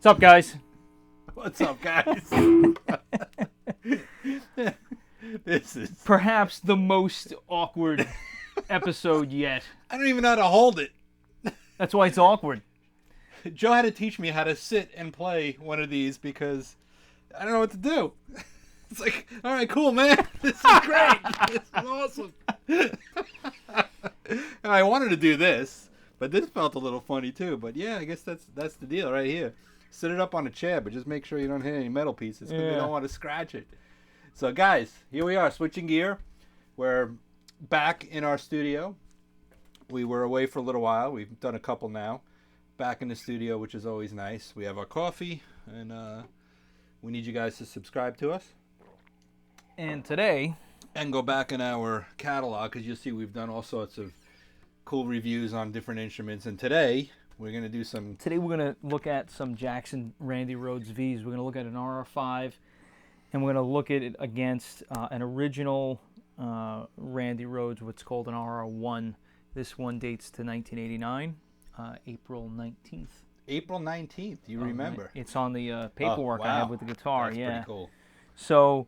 What's up, guys? What's up, guys? This is... Perhaps the most awkward episode yet. I don't even know how to hold it. That's why it's awkward. Joe had to teach me how to sit and play one of these because I don't know what to do. It's like, all right, cool, man. This is great. This is awesome. And I wanted to do this, but this felt a little funny too. But yeah, I guess that's the deal right here. Sit it up on a chair, but just make sure you don't hit any metal pieces because we don't want to scratch it. So, guys, here we are, switching gear. We're back in our studio. We were away for a little while. We've done a couple now. Back in the studio, which is always nice. We have our coffee, and we need you guys to subscribe to us. And today... And go back in our catalog, because you'll see we've done all sorts of cool reviews on different instruments. And today... we're going to do some... Today we're going to look at some Jackson Randy Rhoads V's. We're going to look at an RR5, and we're going to look at it against an original Randy Rhoads, what's called an RR1. This one dates to 1989, April 19th. April 19th, you remember. It's on the paperwork I have with the guitar. That's pretty cool. So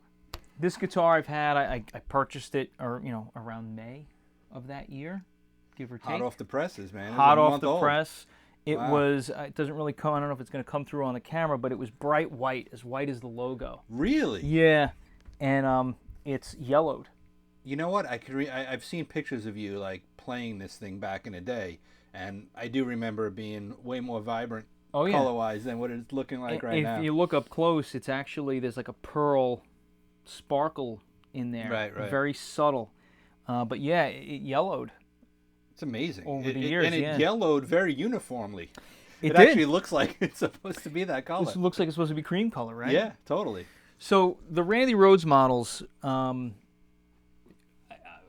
this guitar I've had, I purchased it around May of that year, give or take. Hot off the presses, man. Hot off the press. It was, it doesn't really come, I don't know if it's going to come through on the camera, but it was bright white as the logo. Really? Yeah. And it's yellowed. You know what? I've seen pictures of you, like, playing this thing back in the day, and I do remember it being way more vibrant color-wise than what it's looking like right now. If you look up close, it's actually, there's like a pearl sparkle in there. Right. Very subtle. But yeah, it yellowed. It's amazing. Over the years, and it yellowed very uniformly. It did. actually looks like it's supposed to be that color. This looks like it's supposed to be cream color, right? Yeah, totally. So the Randy Rhoads models,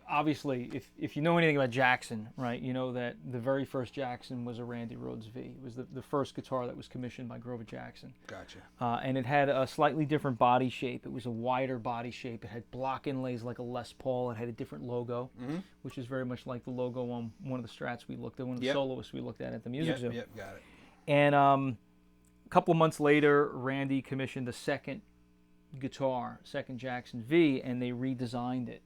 obviously, if you know anything about Jackson, right, you know that the very first Jackson was a Randy Rhoads V. It was the first guitar that was commissioned by Grover Jackson. Gotcha. And it had a slightly different body shape. It was a wider body shape. It had block inlays like a Les Paul. It had a different logo, which is very much like the logo on one of the Strats we looked at, one of the soloists we looked at the Music Zoo. Yep, got it. And a couple of months later, Randy commissioned a second guitar, second Jackson V, and they redesigned it.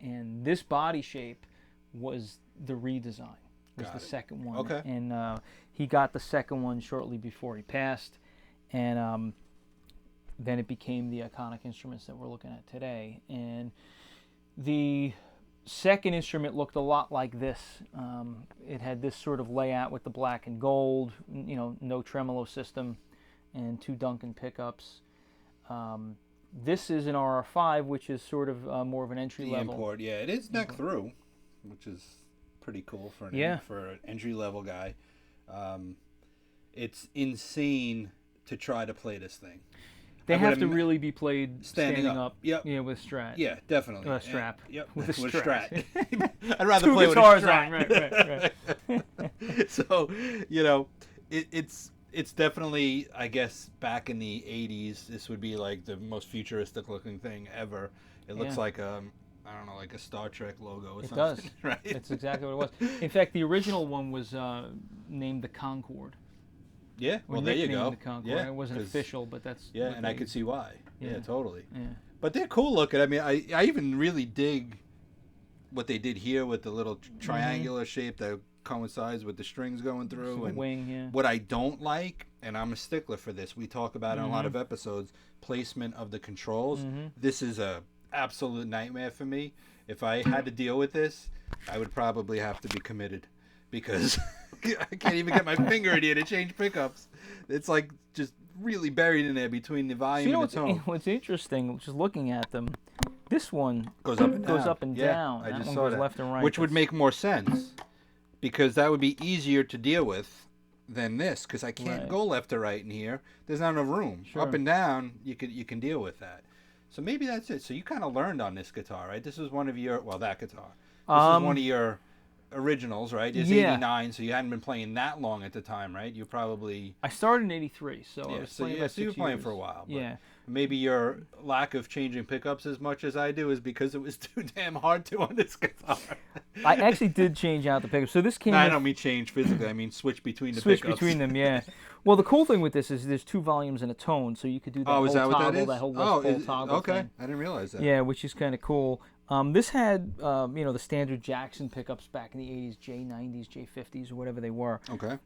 And this body shape was the redesign, was the second one. Okay. And he got the second one shortly before he passed. And then it became the iconic instruments that we're looking at today. And the second instrument looked a lot like this. It had this sort of layout with the black and gold, no tremolo system, and 2 Duncan pickups. This is an RR5, which is sort of more of an entry level. Import, yeah, it is neck through, which is pretty cool for an entry level guy. It's insane to try to play this thing. They have to really be played standing up. Yep. Yeah, with Strat. Yeah, definitely. Strap. Yep. With a Strat. I'd rather 2 play guitars with a Strat. on. Right. So, it's definitely, I guess, back in the 80s, this would be like the most futuristic looking thing ever. It looks like I don't know, like a Star Trek logo or something. It does. Right? That's exactly what it was. In fact, the original one was named the Concorde. Yeah, well, there you go. The Concorde. Yeah, it wasn't official, but that's... Yeah, and I could see why. Yeah, totally. Yeah. But they're cool looking. I mean, I even really dig what they did here with the little triangular shape that coincides with the strings going through. And wing, what I don't like, and I'm a stickler for this, we talk about in a lot of episodes, placement of the controls. This is a absolute nightmare for me. If I had to deal with this, I would probably have to be committed because I can't even get my finger in here to change pickups. It's like just really buried in there between the volume and the tone. What's interesting, just looking at them, this one goes up and down. Goes up and down. I that just one saw goes that. left and right. Which would make more sense because that would be easier to deal with than this because I can't go left to right in here. There's not enough room. Sure. Up and down, you can deal with that. So maybe that's it. So you kind of learned on this guitar, right? This was one of your, that guitar. This is one of your originals, right? It's 89, so you hadn't been playing that long at the time, right? You probably... I started in 83, so I was playing about 6 so you were playing years. for a while. But, yeah. maybe your lack of changing pickups as much as I do is because it was too damn hard to on this guitar. I actually did change out the pickups. So this came. No, I don't mean change physically. I mean switch between the switch pickups. between them, yeah. Well, the cool thing with this is there's 2 volumes and a tone, so you could do that whole is that toggle, what that is? that whole full toggle okay. thing. I didn't realize that. Yeah, which is kind of cool. This had, the standard Jackson pickups back in the 80s, J90s, J50s, or whatever they were. Okay.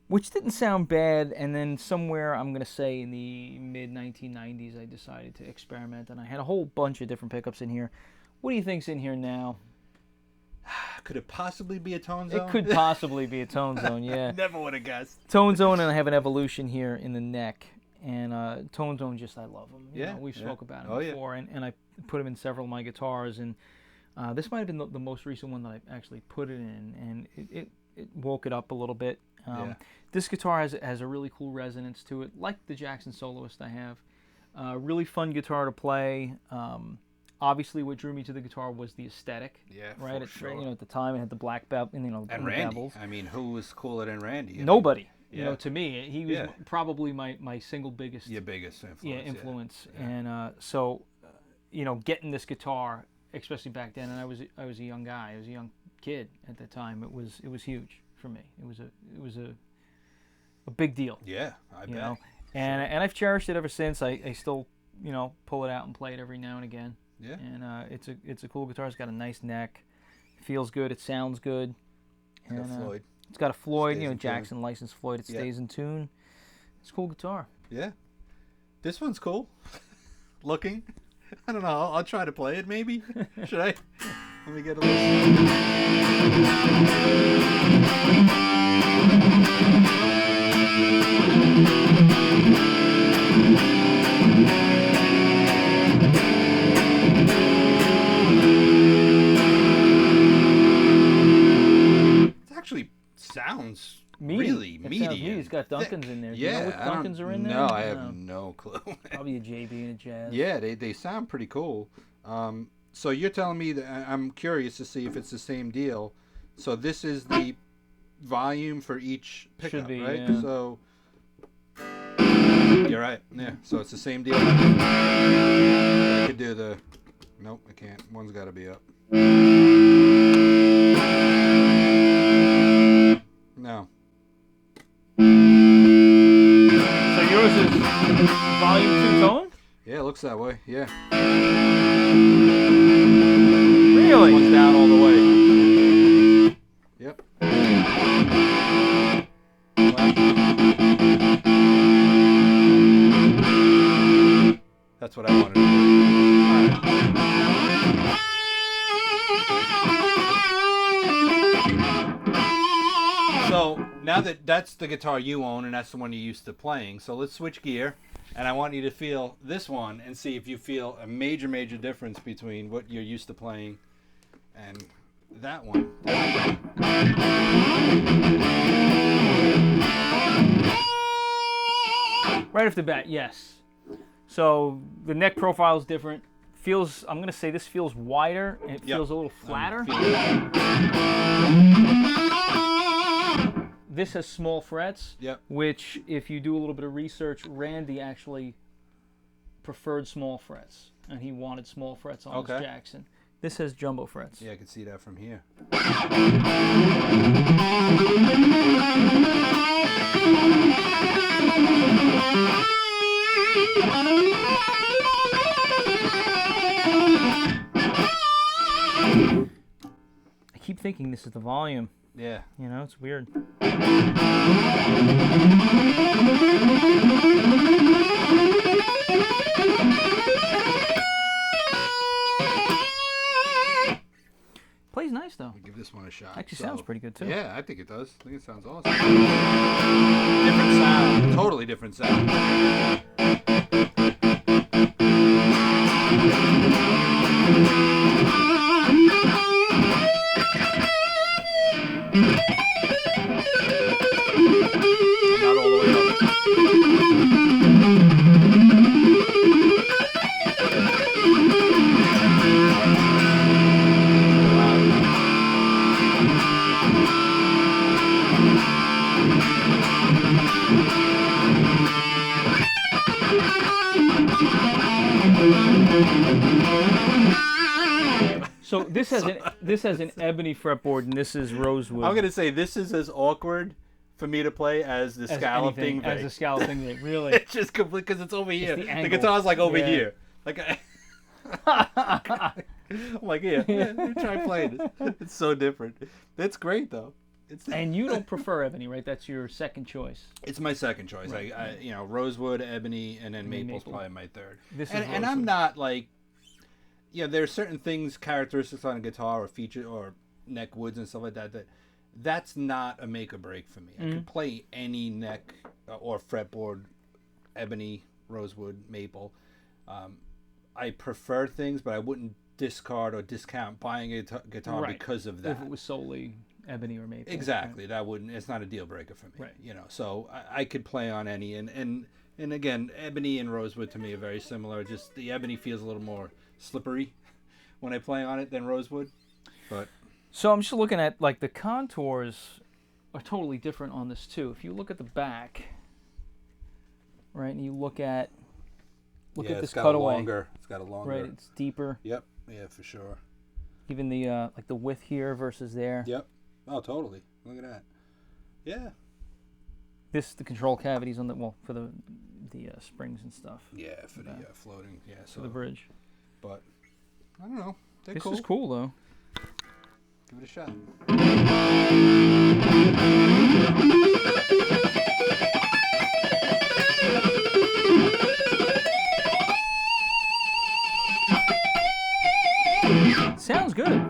Which didn't sound bad, and then somewhere, I'm going to say in the mid-1990s, I decided to experiment, and I had a whole bunch of different pickups in here. What do you think's in here now? Could it possibly be a tone zone? It could possibly be a tone zone, yeah. Never would have guessed. Tone zone, and I have an evolution here in the neck. And tone zone, I love them. You know, we've spoke about them before, and I put them in several of my guitars. And this might have been the most recent one that I actually put it in, and it woke it up a little bit. This guitar has a really cool resonance to it, like the Jackson Soloist I have. Really fun guitar to play. Obviously, what drew me to the guitar was the aesthetic. Yeah, right. Sure. At the time, it had the black belt, and and Randy. bevels. I mean, who was cooler than Randy? Nobody. To me, he was Yeah. probably my single biggest. Your biggest influence. Yeah, influence. Yeah. And so, getting this guitar, especially back then, and I was a young guy, I was a young kid at the time. It was huge for me. It was a big deal. Yeah, I bet. Know? And I've cherished it ever since. I still pull it out and play it every now and again. Yeah. And it's a cool guitar. It's got a nice neck. It feels good. It sounds good. It's got Floyd. It's got a Floyd, Stays in Jackson tune. licensed Floyd. It stays in tune. It's a cool guitar. Yeah. This one's cool. Looking. I don't know. I'll try to play it maybe. Should I? Let me get a Actually sounds really medium. It's got Duncans in there. Do Yeah, you know what Duncans are in there? No, I have no clue. Probably a JB and a Jazz. Yeah, they sound pretty cool. So you're telling me that I'm curious to see if it's the same deal. So this is the volume for each pickup, Should be, right? yeah. So you're right. Yeah. So it's the same deal. I could do the. Nope, I can't. One's got to be up. No. So yours is volume 2 tone? Yeah, it looks that way. Yeah. Really? One's down all the way. Yep. That's what I wanted to do. So now that's the guitar you own and that's the one you're used to playing, so let's switch gear. And I want you to feel this one and see if you feel a major difference between what you're used to playing and that one. Right off the bat, yes. So the neck profile is different. I'm going to say this feels wider and it feels a little flatter. This has small frets, which if you do a little bit of research, Randy actually preferred small frets, and he wanted small frets on his Jackson. This has jumbo frets. Yeah, I can see that from here. I keep thinking this is the volume. Yeah. It's weird. Plays nice though. I'll give this one a shot. Actually sounds pretty good too. Yeah, I think it does. I think it sounds awesome. Different sound. Totally different sound. Not all the way up. So this has an ebony fretboard, and this is rosewood. I'm gonna say this is as awkward for me to play as the scalloping as the scalloping thing. Really, it's just complete because it's over here. the The guitar's like over Yeah. here. Like I'm like, yeah, try playing this. It's so different. It's great though. And you don't prefer ebony, right? That's your second choice. It's my second choice. Right. I rosewood, ebony, and then maple's maple. probably my third. This is And I'm rosewood. not like, there are certain things, characteristics on a guitar or feature or neck woods and stuff like that. That's not a make or break for me. I can play any neck or fretboard, ebony, rosewood, maple. I prefer things, but I wouldn't discard or discount buying a guitar Right. because of that. If it was solely ebony or maple. Exactly, that wouldn't. It's not a deal breaker for me. Right. So I could play on any, and again, ebony and rosewood to me are very similar. Just the ebony feels a little more slippery when I play on it than rosewood. But So I'm just looking at, like, the contours are totally different on this too. If you look at the back, right, and you look at this cutaway, It's got a longer. right? It's deeper. Yep. Yeah, for sure. Even the like the width here versus there. Yep. Oh, totally. Look at that. Yeah. The control cavities on for the springs and stuff Yeah, for the floating. Yeah. So for the bridge. But I don't know. They're This cool. is cool though. Give it a shot. Sounds good.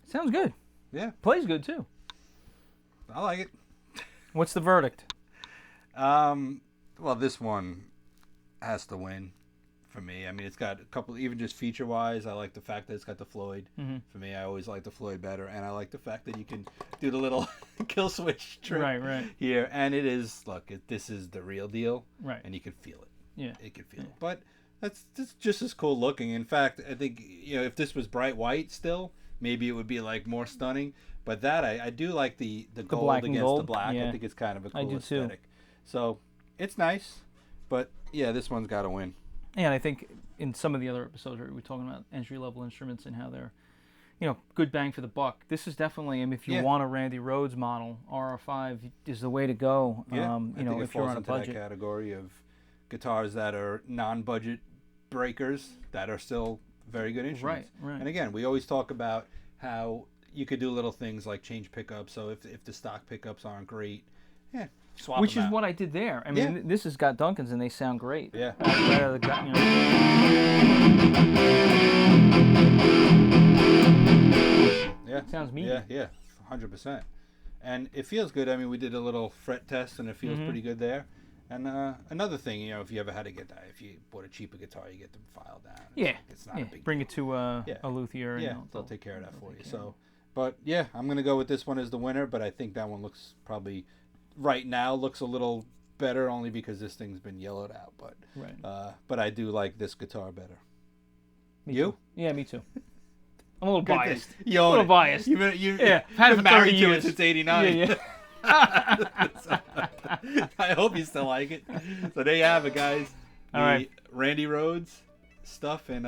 Sounds good. Yeah, Plays good too. I like it. What's the verdict? Well, this one has to win for me. I mean, it's got a couple, even just feature-wise, I like the fact that it's got the Floyd. Mm-hmm. For me, I always like the Floyd better, and I like the fact that you can do the little kill switch trick Right. here. And it is, look, this is the real deal, Right. and you can feel it. Yeah. It can feel it. But that's just as cool looking. In fact, I think, if this was bright white still, maybe it would be like more stunning. But that I do like the gold black and against gold, the black. yeah. I think it's kind of a I cool do too. aesthetic. So it's nice, but yeah, this one's got to win. And I think in some of the other episodes where we're talking about entry-level instruments and how they're, good bang for the buck. This is definitely, if you want a Randy Rhoads model, RR5 is the way to go. Yeah, I think it if you're falls on a into budget. that category of guitars that are non-budget breakers that are still very good instruments. Right. And again, we always talk about how you could do little things like change pickups. So if the stock pickups aren't great, swap Which them is out. what I did there. I mean, this has got Duncans and they sound great. Yeah. Right out of the Yeah. Sounds mean. Yeah, 100%. And it feels good. I mean, we did a little fret test, and it feels pretty good there. And another thing, if you ever had to get that, if you bought a cheaper guitar, you get them filed down. It's not a big Bring it to a luthier. Yeah, And they'll take care of that for you. So, but yeah, I'm gonna go with this one as the winner. But I think that one looks probably right now looks a little better only because this thing's been yellowed out. But but I do like this guitar better. Me You? too. Yeah, me too. I'm a little biased. You A own little it. biased. You've had it been for 30 married to it years. since '89. Yeah. I hope you still like it. So there you have it, guys. All right. Randy Rhoads stuff, and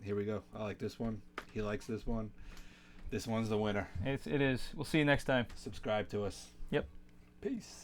here we go. I like this one. He likes this one. This one's the winner. It is. We'll see you next time. Subscribe to us. Yep. Peace.